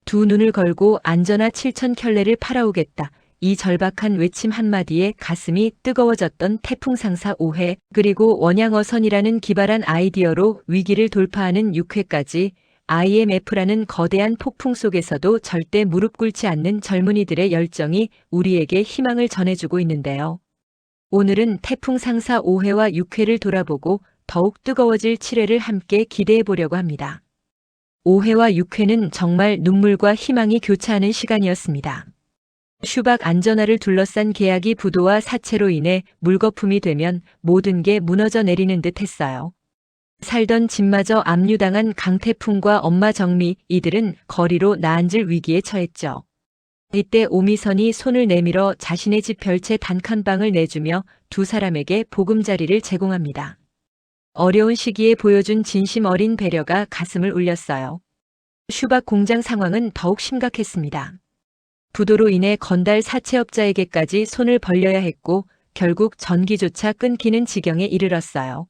두 눈을 걸고 안전하 7,000켤레를 팔아오겠다. 이 절박한 외침 한마디에 가슴이 뜨거워졌던 태풍 상사 5회, 그리고 원양어선이라는 기발한 아이디어로 위기를 돌파하는 6회까지 IMF라는 거대한 폭풍 속에서도 절대 무릎 꿇지 않는 젊은이들의 열정이 우리에게 희망을 전해주고 있는데요. 오늘은 태풍 상사 5회와 6회를 돌아보고 더욱 뜨거워질 7회를 함께 기대해 보려고 합니다. 5회와 6회는 정말 눈물과 희망이 교차하는 시간이었습니다. 슈박 안전하를 둘러싼 계약이 부도와 사채로 인해 물거품이 되면 모든 게 무너져 내리는 듯 했어요. 살던 집마저 압류당한 강태풍과 엄마 정미, 이들은 거리로 나앉을 위기에 처했죠. 이때 오미선이 손을 내밀어 자신의 집 별채 단칸방을 내주며 두 사람에게 보금자리를 제공합니다. 어려운 시기에 보여준 진심 어린 배려가 가슴을 울렸어요. 슈박 공장 상황은 더욱 심각했습니다. 부도로 인해 건달 사채업자에게까지 손을 벌려야 했고 결국 전기조차 끊기는 지경에 이르렀어요.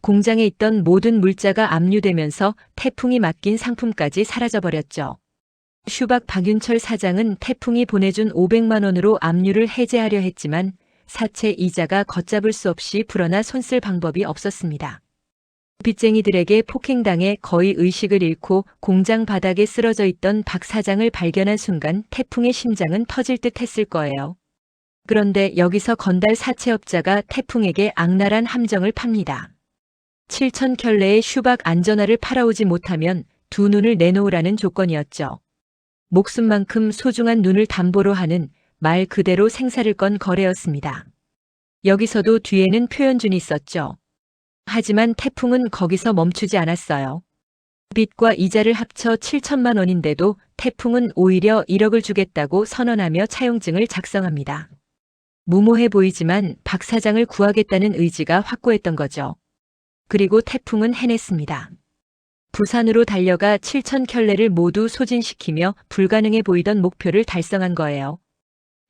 공장에 있던 모든 물자가 압류되면서 태풍이 맡긴 상품까지 사라져버렸죠. 슈박 박윤철 사장은 태풍이 보내준 500만 원으로 압류를 해제하려 했지만 사채 이자가 걷잡을 수 없이 불어나 손 쓸 방법이 없었습니다. 빚쟁이들에게 폭행당해 거의 의식을 잃고 공장 바닥에 쓰러져 있던 박 사장을 발견한 순간 태풍의 심장은 터질 듯 했을 거예요. 그런데 여기서 건달 사채업자가 태풍에게 악랄한 함정을 팝니다. 7,000켤레의 슈박 안전하를 팔아오지 못하면 두 눈을 내놓으라는 조건이었죠. 목숨만큼 소중한 눈을 담보로 하는 말 그대로 생사를 건 거래였습니다. 여기서도 뒤에는 표현준이 있었죠. 하지만 태풍은 거기서 멈추지 않았어요. 빚과 이자를 합쳐 7천만 원인데도 태풍은 오히려 1억을 주겠다고 선언하며 차용증을 작성합니다. 무모해 보이지만 박 사장을 구하겠다는 의지가 확고했던 거죠. 그리고 태풍은 해냈습니다. 부산으로 달려가 7,000켤레를 모두 소진시키며 불가능해 보이던 목표를 달성한 거예요.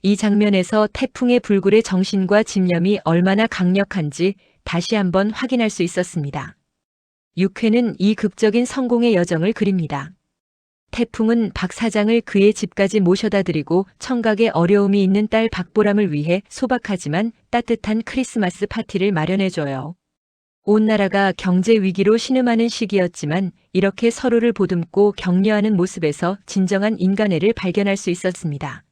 이 장면에서 태풍의 불굴의 정신과 집념이 얼마나 강력한지 다시 한번 확인할 수 있었습니다. 6회는 이 극적인 성공의 여정을 그립니다. 태풍은 박 사장을 그의 집까지 모셔다 드리고 청각에 어려움이 있는 딸 박보람을 위해 소박하지만 따뜻한 크리스마스 파티를 마련해줘요. 온 나라가 경제 위기로 신음하는 시기였지만 이렇게 서로를 보듬고 격려하는 모습에서 진정한 인간애를 발견할 수 있었습니다.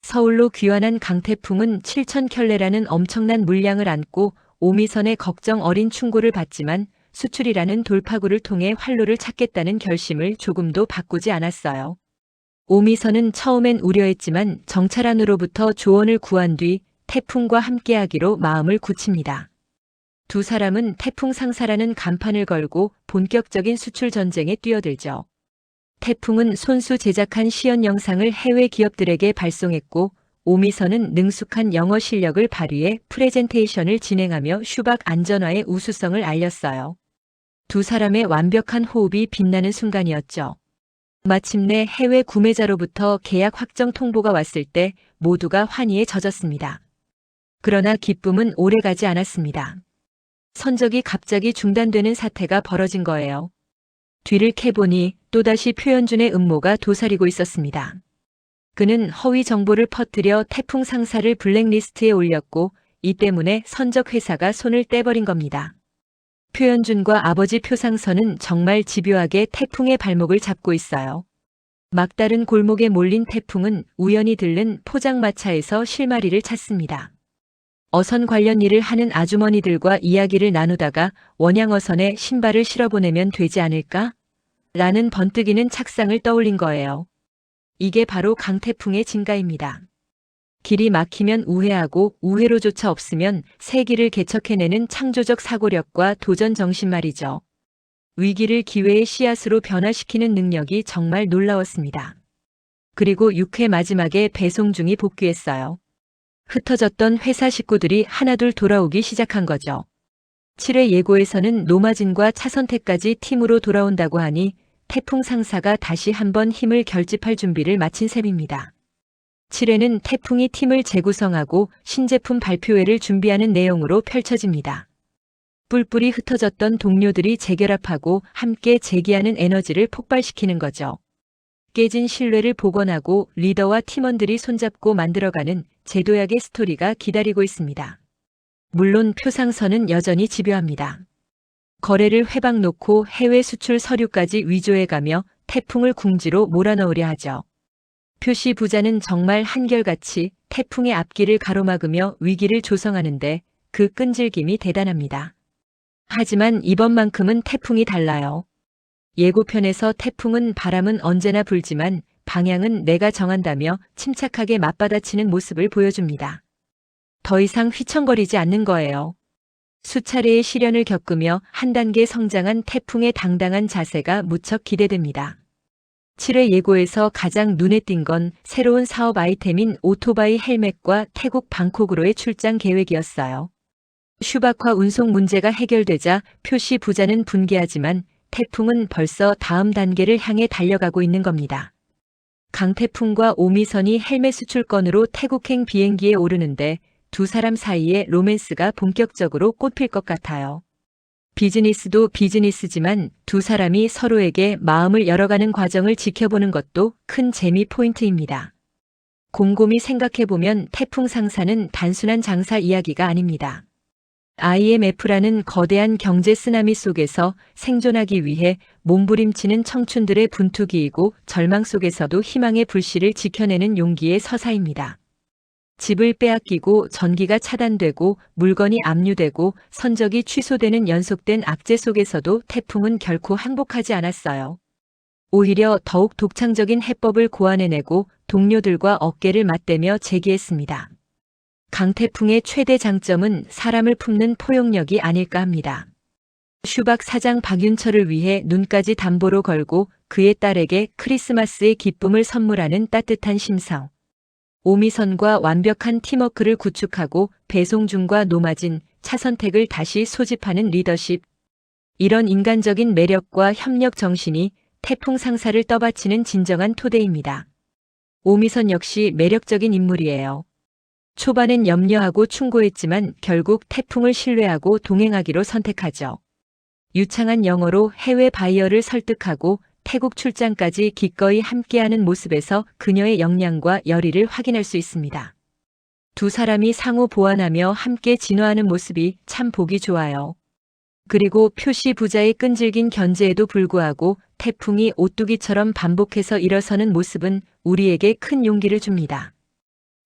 서울로 귀환한 강태풍은 7,000켤레라는 엄청난 물량을 안고 오미선의 걱정 어린 충고를 받지만 수출이라는 돌파구를 통해 활로를 찾겠다는 결심을 조금도 바꾸지 않았어요. 오미선은 처음엔 우려했지만 정찰안으로부터 조언을 구한 뒤 태풍과 함께하기로 마음을 굳힙니다. 두 사람은 태풍 상사라는 간판을 걸고 본격적인 수출 전쟁에 뛰어들죠. 태풍은 손수 제작한 시연 영상을 해외 기업들에게 발송했고 오미선은 능숙한 영어 실력을 발휘해 프레젠테이션을 진행하며 슈박 안전화의 우수성을 알렸어요. 두 사람의 완벽한 호흡이 빛나는 순간이었죠. 마침내 해외 구매자로부터 계약 확정 통보가 왔을 때 모두가 환희에 젖었습니다. 그러나 기쁨은 오래가지 않았습니다. 선적이 갑자기 중단되는 사태가 벌어진 거예요. 뒤를 캐보니 또다시 표현준의 음모가 도사리고 있었습니다. 그는 허위 정보를 퍼뜨려 태풍 상사를 블랙리스트에 올렸고 이 때문에 선적 회사가 손을 떼버린 겁니다. 표현준과 아버지 표상선은 정말 집요하게 태풍의 발목을 잡고 있어요. 막다른 골목에 몰린 태풍은 우연히 들른 포장마차에서 실마리를 찾습니다. 어선 관련 일을 하는 아주머니들과 이야기를 나누다가 원양어선에 신발을 실어보내면 되지 않을까? 라는 번뜩이는 착상을 떠올린 거예요. 이게 바로 강태풍의 진가입니다. 길이 막히면 우회하고 우회로조차 없으면 새 길을 개척해내는 창조적 사고력과 도전 정신 말이죠. 위기를 기회의 씨앗으로 변화시키는 능력이 정말 놀라웠습니다. 그리고 6회 마지막에 배송중이 복귀했어요. 흩어졌던 회사 식구들이 하나둘 돌아오기 시작한 거죠. 7회 예고에서는 노마진과 차선택까지 팀으로 돌아온다고 하니 태풍 상사가 다시 한번 힘을 결집할 준비를 마친 셈입니다. 7회는 태풍이 팀을 재구성하고 신제품 발표회를 준비하는 내용으로 펼쳐집니다. 뿔뿔이 흩어졌던 동료들이 재결합하고 함께 재기하는 에너지를 폭발시키는 거죠. 깨진 신뢰를 복원하고 리더와 팀원들이 손잡고 만들어가는 제도약의 스토리가 기다리고 있습니다. 물론 표상선은 여전히 집요합니다. 거래를 회방 놓고 해외 수출 서류까지 위조해가며 태풍을 궁지로 몰아넣으려 하죠. 표시 부자는 정말 한결같이 태풍의 앞길을 가로막으며 위기를 조성하는데 그 끈질김이 대단합니다. 하지만 이번만큼은 태풍이 달라요. 예고편에서 태풍은 바람은 언제나 불지만 방향은 내가 정한다며 침착하게 맞받아치는 모습을 보여줍니다. 더 이상 휘청거리지 않는 거예요. 수차례의 시련을 겪으며 한 단계 성장한 태풍의 당당한 자세가 무척 기대됩니다. 7회 예고에서 가장 눈에 띈 건 새로운 사업 아이템인 오토바이 헬멧과 태국 방콕으로의 출장 계획이었어요. 슈박화 운송 문제가 해결되자 표시 부자는 분개하지만 태풍은 벌써 다음 단계를 향해 달려가고 있는 겁니다. 강태풍과 오미선이 헬멧 수출건으로 태국행 비행기에 오르는데 두 사람 사이에 로맨스가 본격적으로 꽃필 것 같아요. 비즈니스도 비즈니스지만 두 사람이 서로에게 마음을 열어가는 과정을 지켜보는 것도 큰 재미 포인트입니다. 곰곰이 생각해보면 태풍 상사는 단순한 장사 이야기가 아닙니다. IMF라는 거대한 경제 쓰나미 속에서 생존하기 위해 몸부림치는 청춘들의 분투기이고 절망 속에서도 희망의 불씨를 지켜내는 용기의 서사입니다. 집을 빼앗기고 전기가 차단되고 물건이 압류되고 선적이 취소되는 연속된 악재 속에서도 태풍은 결코 항복하지 않았어요. 오히려 더욱 독창적인 해법을 고안해내고 동료들과 어깨를 맞대며 재기했습니다. 강태풍의 최대 장점은 사람을 품는 포용력이 아닐까 합니다. 슈박 사장 박윤철을 위해 눈까지 담보로 걸고 그의 딸에게 크리스마스의 기쁨을 선물하는 따뜻한 심성. 오미선과 완벽한 팀워크를 구축하고 배송중과 노마진, 차선택을 다시 소집하는 리더십. 이런 인간적인 매력과 협력 정신이 태풍 상사를 떠받치는 진정한 토대입니다. 오미선 역시 매력적인 인물이에요. 초반엔 염려하고 충고했지만 결국 태풍을 신뢰하고 동행하기로 선택하죠. 유창한 영어로 해외 바이어를 설득하고 태국 출장까지 기꺼이 함께하는 모습에서 그녀의 역량과 열의를 확인할 수 있습니다. 두 사람이 상호 보완하며 함께 진화하는 모습이 참 보기 좋아요. 그리고 표시 부자의 끈질긴 견제에도 불구하고 태풍이 오뚜기처럼 반복해서 일어서는 모습은 우리에게 큰 용기를 줍니다.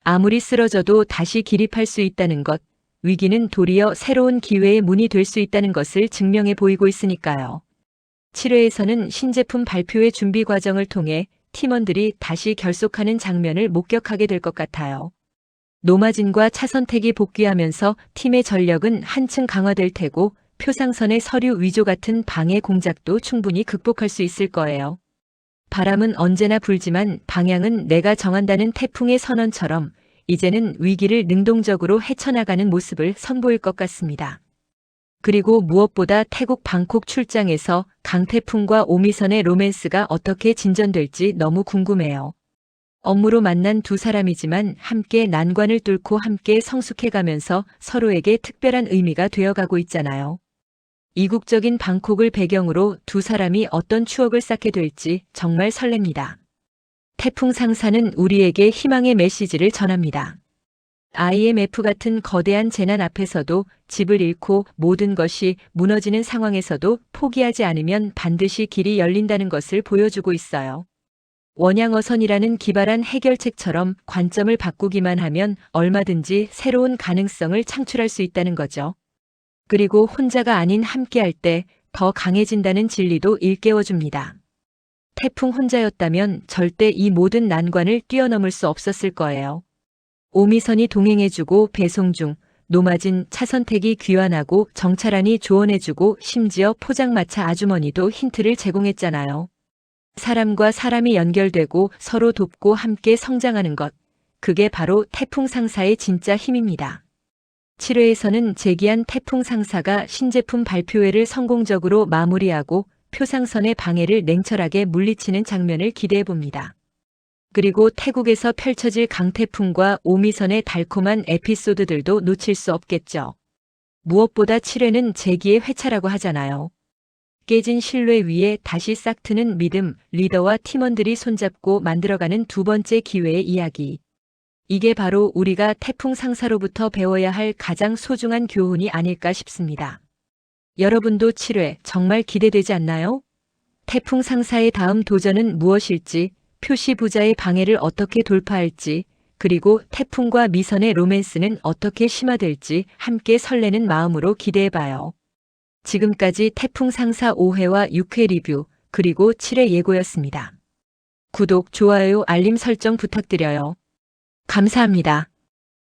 아무리 쓰러져도 다시 기립할 수 있다는 것, 위기는 도리어 새로운 기회의 문이 될 수 있다는 것을 증명해 보이고 있으니까요. 7회에서는 신제품 발표의 준비 과정을 통해 팀원들이 다시 결속하는 장면을 목격하게 될 것 같아요. 노마진과 차선택이 복귀하면서 팀의 전력은 한층 강화될 테고 표상선의 서류 위조 같은 방해 공작도 충분히 극복할 수 있을 거예요. 바람은 언제나 불지만 방향은 내가 정한다는 태풍의 선언처럼 이제는 위기를 능동적으로 헤쳐나가는 모습을 선보일 것 같습니다. 그리고 무엇보다 태국 방콕 출장에서 강태풍과 오미선의 로맨스가 어떻게 진전될지 너무 궁금해요. 업무로 만난 두 사람이지만 함께 난관을 뚫고 함께 성숙해가면서 서로에게 특별한 의미가 되어가고 있잖아요. 이국적인 방콕을 배경으로 두 사람이 어떤 추억을 쌓게 될지 정말 설렙니다. 태풍 상사는 우리에게 희망의 메시지를 전합니다. IMF 같은 거대한 재난 앞에서도 집을 잃고 모든 것이 무너지는 상황에서도 포기하지 않으면 반드시 길이 열린다는 것을 보여주고 있어요. 원양어선이라는 기발한 해결책처럼 관점을 바꾸기만 하면 얼마든지 새로운 가능성을 창출할 수 있다는 거죠. 그리고 혼자가 아닌 함께할 때 더 강해진다는 진리도 일깨워줍니다. 태풍 혼자였다면 절대 이 모든 난관을 뛰어넘을 수 없었을 거예요. 오미선이 동행해주고 배송 중, 노마진 차선택이 귀환하고 정찰안이 조언해주고 심지어 포장마차 아주머니도 힌트를 제공했잖아요. 사람과 사람이 연결되고 서로 돕고 함께 성장하는 것, 그게 바로 태풍 상사의 진짜 힘입니다. 7회에서는 재기한 태풍 상사가 신제품 발표회를 성공적으로 마무리하고 표상선의 방해를 냉철하게 물리치는 장면을 기대해봅니다. 그리고 태국에서 펼쳐질 강태풍과 오미선의 달콤한 에피소드들도 놓칠 수 없겠죠. 무엇보다 7회는 재기의 회차라고 하잖아요. 깨진 신뢰 위에 다시 싹트는 믿음, 리더와 팀원들이 손잡고 만들어가는 두 번째 기회의 이야기. 이게 바로 우리가 태풍 상사로부터 배워야 할 가장 소중한 교훈이 아닐까 싶습니다. 여러분도 7회 정말 기대되지 않나요? 태풍 상사의 다음 도전은 무엇일지, 표시 부자의 방해를 어떻게 돌파할지, 그리고 태풍과 미선의 로맨스는 어떻게 심화될지 함께 설레는 마음으로 기대해봐요. 지금까지 태풍 상사 5회와 6회 리뷰, 그리고 7회 예고였습니다. 구독, 좋아요, 알림 설정 부탁드려요. 감사합니다.